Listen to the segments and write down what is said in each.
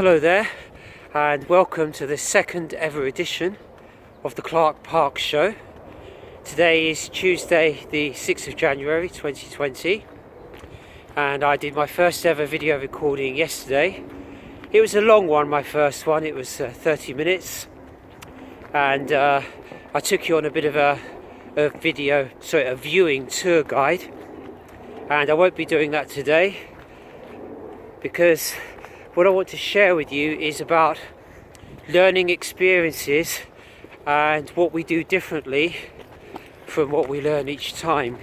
Hello there, and welcome to the second ever edition of the Clarke Park Show. Today is Tuesday the 6th of January 2020, and I did my first ever video recording yesterday. It was a long one, my first one. It was 30 minutes, and I took you on a bit of a viewing tour guide, and I won't be doing that today because what I want to share with you is about learning experiences and what we do differently from what we learn each time.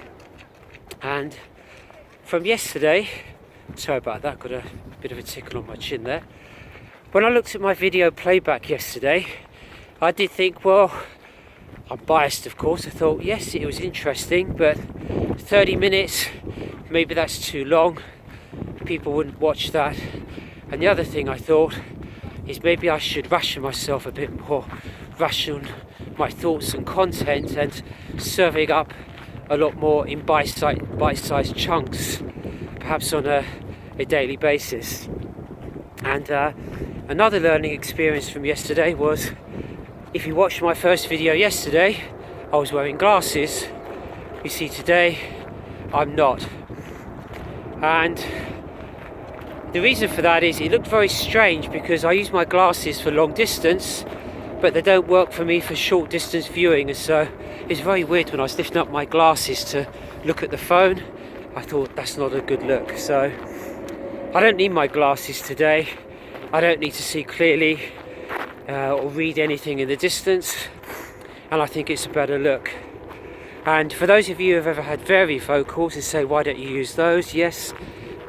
And from yesterday, sorry about that, got a bit of a tickle on my chin there. When I looked at my video playback yesterday, I did think, well, I'm biased of course, I thought yes, it was interesting, but 30 minutes, maybe that's too long, people wouldn't watch that. And the other thing I thought is maybe I should ration myself a bit more, ration my thoughts and content, and serving up a lot more in bite-sized chunks, perhaps on a daily basis. And another learning experience from yesterday was, if you watched my first video yesterday, I was wearing glasses. You see, today I'm not. And the reason for that is it looked very strange because I use my glasses for long distance, but they don't work for me for short distance viewing, and so it's very weird when I was lifting up my glasses to look at the phone. I thought that's not a good look, so I don't need my glasses today. I don't need to see clearly or read anything in the distance, and I think it's a better look. And for those of you who have ever had varifocals and say, why don't you use those? Yes,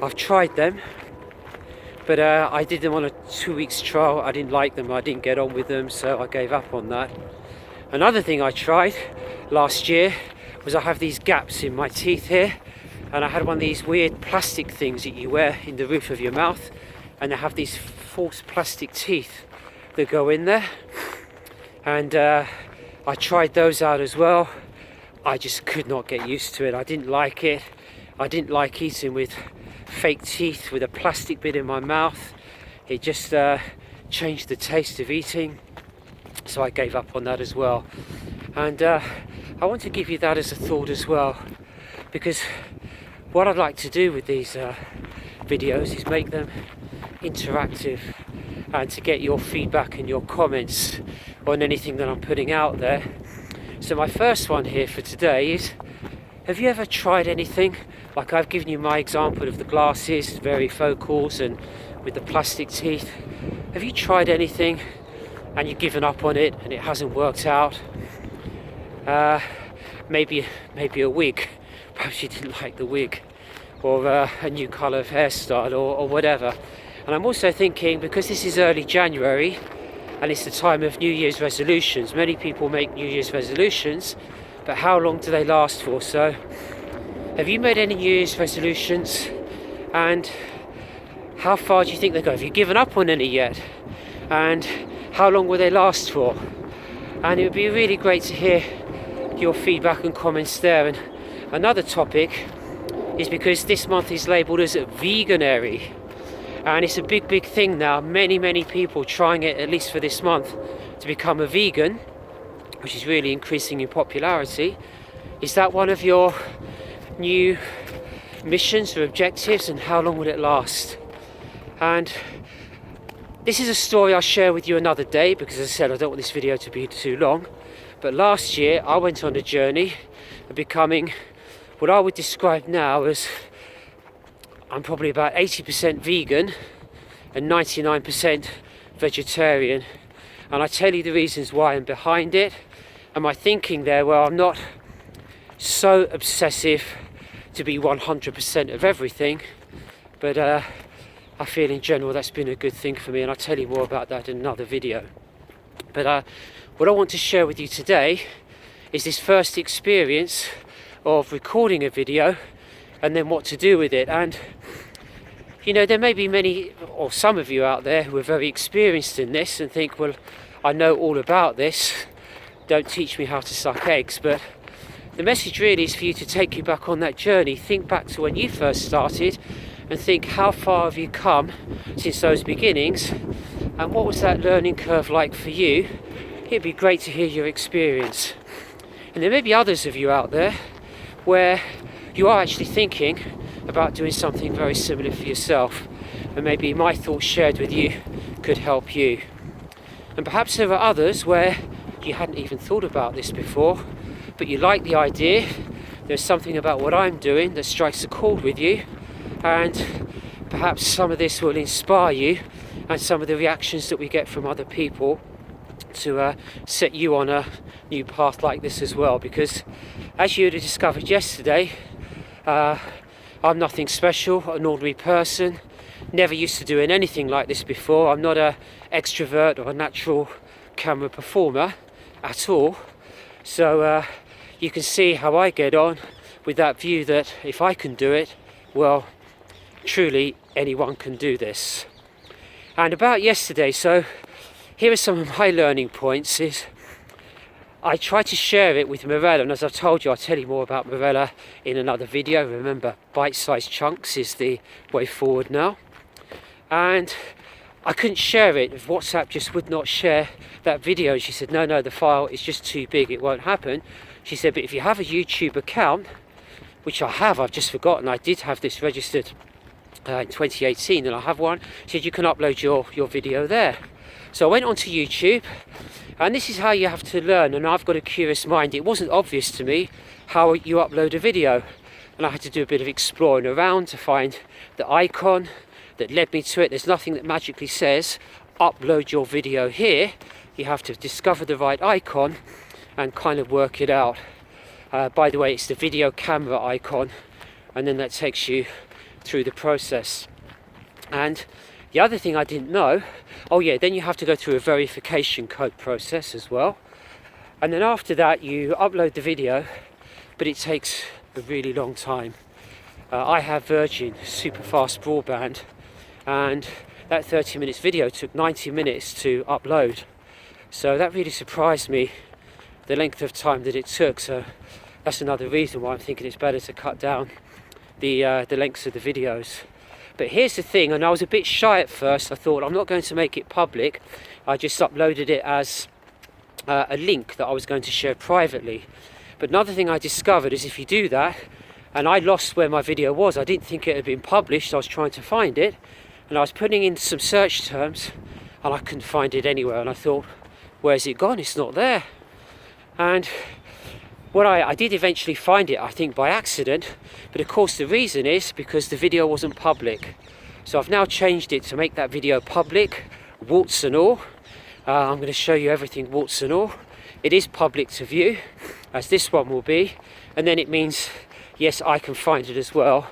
I've tried them. But I did them on a 2 weeks trial. I didn't like them, I didn't get on with them, so I gave up on that. Another thing I tried last year was I have these gaps in my teeth here, and I had one of these weird plastic things that you wear in the roof of your mouth, and they have these false plastic teeth that go in there. And I tried those out as well. I just could not get used to it. I didn't like it. I didn't like eating with fake teeth with a plastic bit in my mouth. It just changed the taste of eating, so I gave up on that as well. And I want to give you that as a thought as well, because what I'd like to do with these videos is make them interactive and to get your feedback and your comments on anything that I'm putting out there. So my first one here for today is, have you ever tried anything? Like I've given you my example of the glasses, varifocals, and with the plastic teeth. Have you tried anything and you've given up on it and it hasn't worked out? Maybe a wig. Perhaps you didn't like the wig, or a new colour of hairstyle, or whatever. And I'm also thinking, because this is early January and it's the time of New Year's resolutions, many people make New Year's resolutions, but how long do they last for? So have you made any New Year's resolutions, and how far do you think they go? Have you given up on any yet? And how long will they last for? And it would be really great to hear your feedback and comments there. And another topic is, because this month is labelled as Veganuary, and it's a big thing now. Many people trying it, at least for this month, to become a vegan, which is really increasing in popularity. Is that one of your new missions or objectives, and how long will it last? And this is a story I'll share with you another day, because as I said, I don't want this video to be too long. But last year I went on a journey of becoming what I would describe now as, I'm probably about 80% vegan and 99% vegetarian. And I tell you the reasons why I'm behind it, and my thinking there. Well, I'm not so obsessive to be 100% of everything, but I feel in general that's been a good thing for me, and I'll tell you more about that in another video. But what I want to share with you today is this first experience of recording a video and then what to do with it. And you know, there may be many or some of you out there who are very experienced in this and think, well, I know all about this, don't teach me how to suck eggs. But the message really is for you to take you back on that journey. Think back to when you first started and think, how far have you come since those beginnings, and what was that learning curve like for you? It'd be great to hear your experience. And there may be others of you out there where you are actually thinking about doing something very similar for yourself, and maybe my thoughts shared with you could help you. And perhaps there are others where you hadn't even thought about this before, but you like the idea. There's something about what I'm doing that strikes a chord with you, and perhaps some of this will inspire you, and some of the reactions that we get from other people to set you on a new path like this as well. Because as you discovered yesterday, I'm nothing special, an ordinary person, never used to doing anything like this before. I'm not an extrovert or a natural camera performer at all. So you can see how I get on with that view that if I can do it, well, truly anyone can do this. And about yesterday, so here are some of my learning points. Is I try to share it with Morella, and as I've told you, I'll tell you more about Morella in another video. Remember, bite-sized chunks is the way forward now. And I couldn't share it. WhatsApp just would not share that video. She said, no, the file is just too big, it won't happen. She said, but if you have a YouTube account, which I have, I've just forgotten, I did have this registered in 2018, and I have one. She said, you can upload your video there. So I went onto YouTube, and this is how you have to learn, and I've got a curious mind. It wasn't obvious to me how you upload a video, and I had to do a bit of exploring around to find the icon that led me to it. There's nothing that magically says upload your video here. You have to discover the right icon and kind of work it out. By the way, it's the video camera icon, and then that takes you through the process. And the other thing I didn't know, then you have to go through a verification code process as well. And then after that, you upload the video, but it takes a really long time. I have Virgin super fast broadband, and that 30 minutes video took 90 minutes to upload. So that really surprised me, the length of time that it took. So that's another reason why I'm thinking it's better to cut down the lengths of the videos. But here's the thing, and I was a bit shy at first. I thought, I'm not going to make it public. I just uploaded it as a link that I was going to share privately. But another thing I discovered is if you do that, and I lost where my video was. I didn't think it had been published. I was trying to find it, and I was putting in some search terms, and I couldn't find it anywhere. And I thought, where's it gone? It's not there. And what I did eventually find it, I think by accident, but of course the reason is because the video wasn't public. So I've now changed it to make that video public, warts and all. I'm going to show you everything warts and all. It is public to view, as this one will be, and then it means, yes, I can find it as well,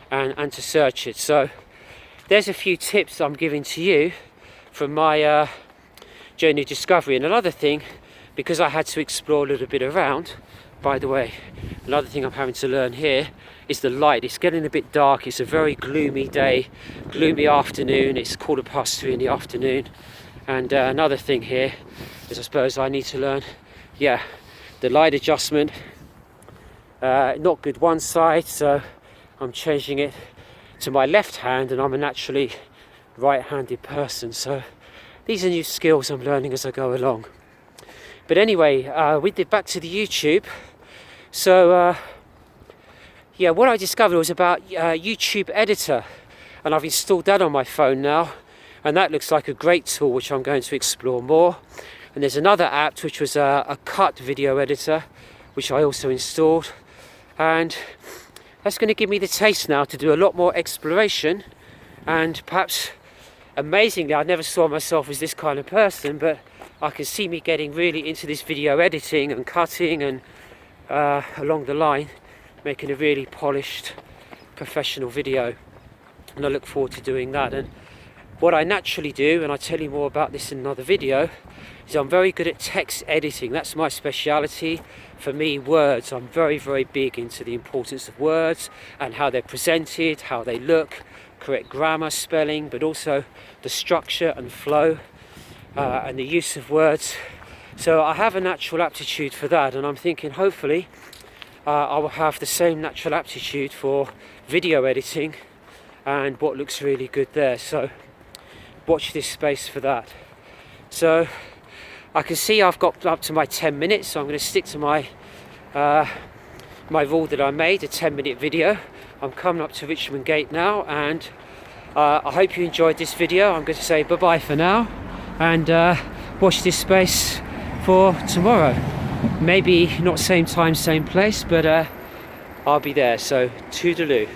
and to search it. So there's a few tips I'm giving to you from my journey of discovery. And another thing, because I had to explore a little bit around, by the way, another thing I'm having to learn here is the light. It's getting a bit dark. It's a very gloomy day, gloomy afternoon. It's 3:15 in the afternoon. And another thing here is I suppose I need to learn, the light adjustment. Not good one side, so I'm changing it to my left hand, and I'm a naturally right-handed person. So these are new skills I'm learning as I go along. But anyway, we did back to the YouTube. So what I discovered was about YouTube Editor, and I've installed that on my phone now, and that looks like a great tool which I'm going to explore more. And there's another app which was a cut video editor, which I also installed, and that's going to give me the taste now to do a lot more exploration. And perhaps amazingly, I never saw myself as this kind of person, but I can see me getting really into this video editing and cutting and along the line, making a really polished professional video, and I look forward to doing that. And what I naturally do, and I'll tell you more about this in another video, is I'm very good at text editing. That's my speciality. For me, words, I'm very, very big into the importance of words and how they're presented, how they look, correct grammar, spelling, but also the structure and flow and the use of words. So I have a natural aptitude for that, and I'm thinking hopefully I will have the same natural aptitude for video editing and what looks really good there. So watch this space for that. So I can see I've got up to my 10 minutes, so I'm going to stick to my my rule that I made, a 10-minute video. I'm coming up to Richmond Gate now, and I hope you enjoyed this video. I'm going to say bye-bye for now, and watch this space for tomorrow. Maybe not same time, same place, but I'll be there. So toodaloo.